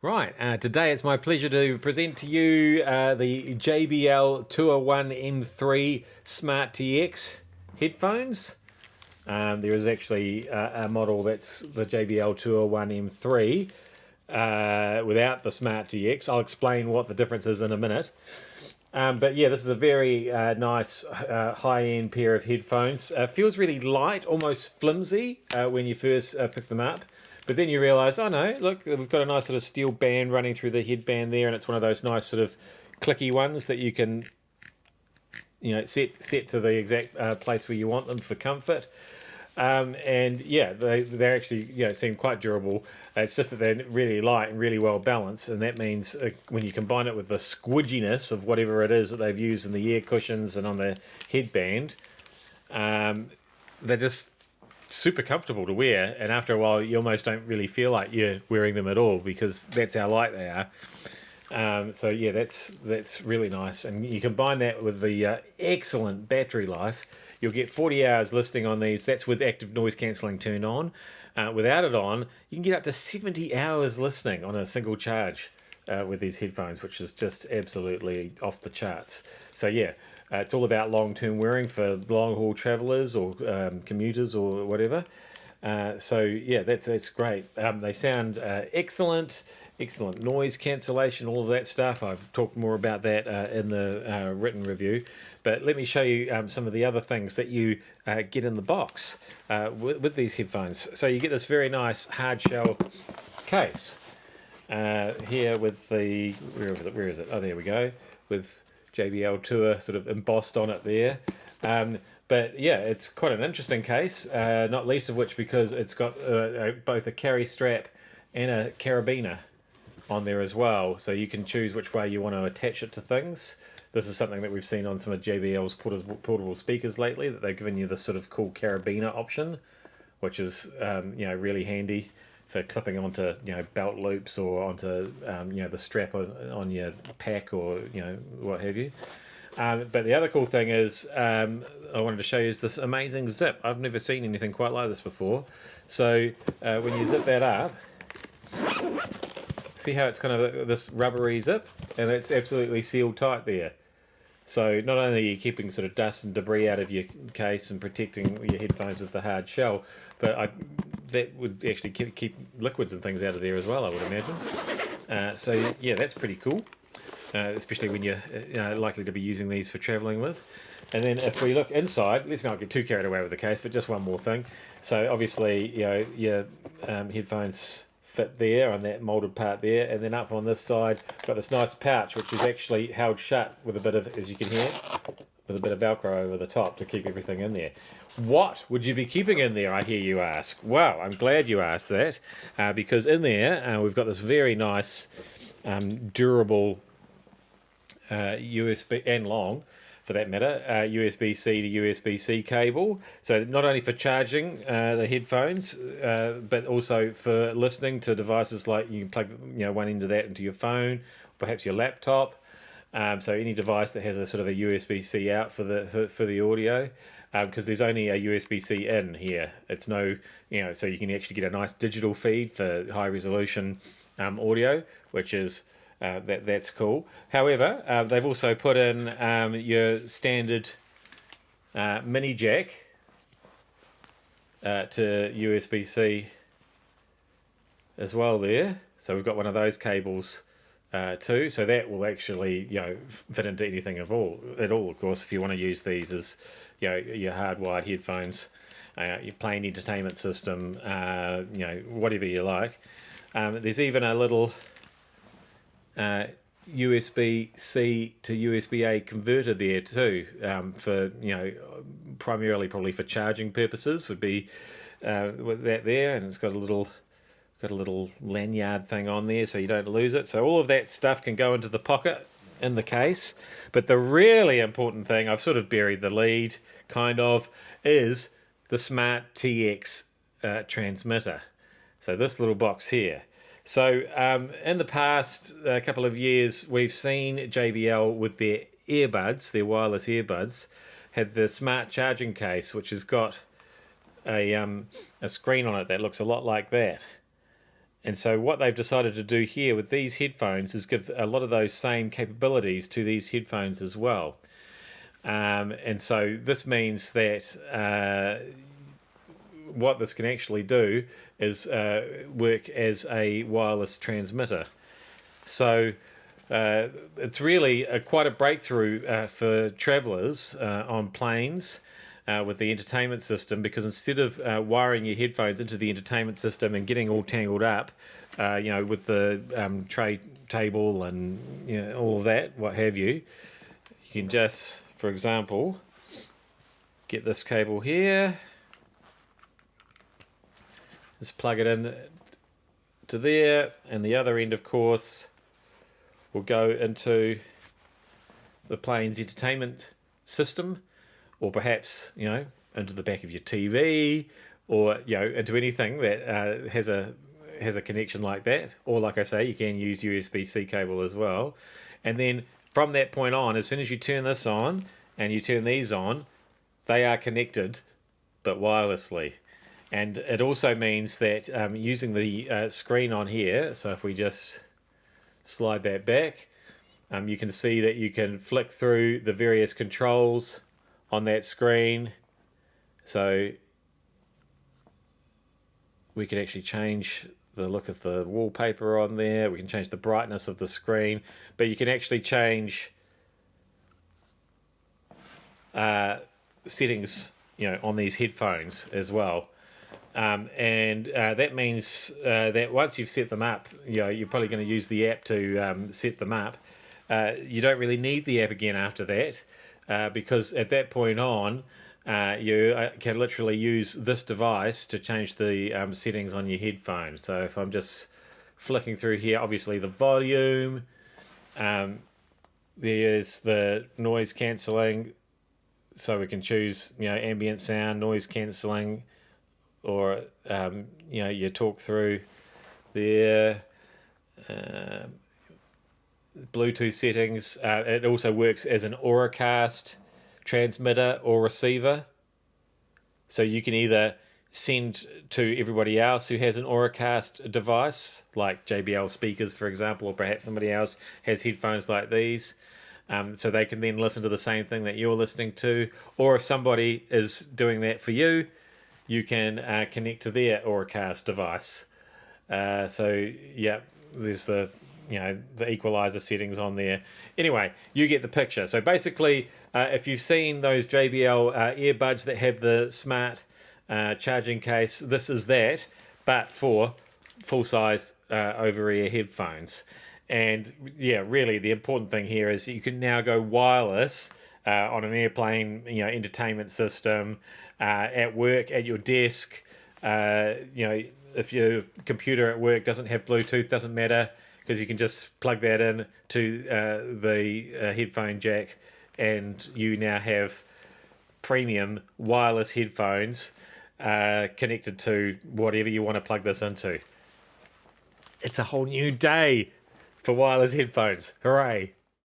Right, today it's my pleasure to present to you the JBL Tour 1 M3 Smart TX headphones. There is actually a model that's the JBL Tour 1 M3 without the Smart TX. I'll explain what the difference is in a minute. But yeah, this is a very nice high-end pair of headphones. Feels really light, almost flimsy when you first pick them up. But then you realise, oh no, look, we've got a nice sort of steel band running through the headband there, and it's one of those nice sort of clicky ones that you can, set to the exact place where you want them for comfort. And yeah, they actually seem quite durable. It's just that they're really light and really well balanced, and that means when you combine it with the squidginess of whatever it is that they've used in the ear cushions and on the headband, they're just super comfortable to wear. And after a while, you almost don't really feel like you're wearing them at all because that's how light they are. So yeah, that's really nice, and you combine that with the excellent battery life. You'll get 40 hours listening on these. That's with active noise cancelling turned on. Without it on, you can get up to 70 hours listening on a single charge with these headphones, which is just absolutely off the charts. So yeah, it's all about long-term wearing for long-haul travellers or commuters or whatever. So yeah, that's great. They sound excellent. Excellent noise cancellation, all of that stuff. I've talked more about that in the written review. But let me show you some of the other things that you get in the box with these headphones. So you get this very nice hard shell case here with the, where is it? Oh, there we go. With JBL Tour sort of embossed on it there. But yeah, it's quite an interesting case, not least of which because it's got both a carry strap and a carabiner on there as well, so you can choose which way you want to attach it to things. This is something that we've seen on some of JBL's portable speakers lately, that they've given you this sort of cool carabiner option, which is really handy for clipping onto belt loops or onto the strap on your pack or what have you. But the other cool thing is I wanted to show you is this amazing zip. I've never seen anything quite like this before. So when you zip that up, see how it's kind of this rubbery zip, and it's absolutely sealed tight there. So not only are you keeping sort of dust and debris out of your case and protecting your headphones with the hard shell, but that would actually keep liquids and things out of there as well, I would imagine. So yeah, that's pretty cool, especially when you're likely to be using these for travelling with. And then if we look inside, let's not get too carried away with the case, but just one more thing. So obviously your headphones fit there on that moulded part there, and then up on this side got this nice pouch which is actually held shut with a bit of, as you can hear, with a bit of velcro over the top to keep everything in there. What would you be keeping in there, I hear you ask? Well, I'm glad you asked that, because in there we've got this very nice durable USB and long, for that matter, USB-C to USB-C cable. So not only for charging the headphones, but also for listening to devices like you can plug one end of that into your phone, perhaps your laptop. So any device that has a sort of a USB-C out for the audio, because there's only a USB-C in here. It's no, so you can actually get a nice digital feed for high resolution audio, which is that's cool. However, they've also put in your standard mini jack to USB-C as well there. So we've got one of those cables too. So that will actually fit into anything at all. Of course, if you want to use these as your hardwired headphones, your plain entertainment system, whatever you like. There's even a little USB-C to USB-A converter there too, for primarily probably for charging purposes would be with that there, and it's got a little lanyard thing on there so you don't lose it. So all of that stuff can go into the pocket in the case, but the really important thing, I've sort of buried the lead kind of, is the Smart TX transmitter. So this little box here. So in the past couple of years, we've seen JBL with their earbuds, their wireless earbuds, had the smart charging case, which has got a screen on it that looks a lot like that. And so what they've decided to do here with these headphones is give a lot of those same capabilities to these headphones as well. And so this means that what this can actually do is work as a wireless transmitter. So it's really quite a breakthrough for travellers on planes with the entertainment system, because instead of wiring your headphones into the entertainment system and getting all tangled up, with the tray table and all of that, what have you, you can just, for example, get this cable here, just plug it in to there, and the other end, of course, will go into the plane's entertainment system, or perhaps into the back of your TV, or into anything that has a connection like that. Or, like I say, you can use USB-C cable as well. And then from that point on, as soon as you turn this on and you turn these on, they are connected, but wirelessly. And it also means that using the screen on here, so if we just slide that back, you can see that you can flick through the various controls on that screen. So we can actually change the look of the wallpaper on there. We can change the brightness of the screen, but you can actually change settings, on these headphones as well. And that means that once you've set them up, you're probably going to use the app to set them up. You don't really need the app again after that, because at that point on, you can literally use this device to change the settings on your headphones. So if I'm just flicking through here, obviously the volume, there's the noise cancelling, so we can choose ambient sound, noise cancelling, or you talk through there. Bluetooth settings. It also works as an Auracast transmitter or receiver, so you can either send to everybody else who has an Auracast device, like JBL speakers, for example, or perhaps somebody else has headphones like these, so they can then listen to the same thing that you're listening to. Or if somebody is doing that for you, you can connect to their Auracast device. So yeah, there's the equalizer settings on there. Anyway, you get the picture. So basically, if you've seen those JBL earbuds that have the smart charging case, this is that, but for full-size over-ear headphones. And yeah, really the important thing here is you can now go wireless on an airplane, entertainment system, at work, at your desk. If your computer at work doesn't have Bluetooth, doesn't matter, because you can just plug that in to the headphone jack, and you now have premium wireless headphones connected to whatever you want to plug this into. It's a whole new day for wireless headphones. Hooray!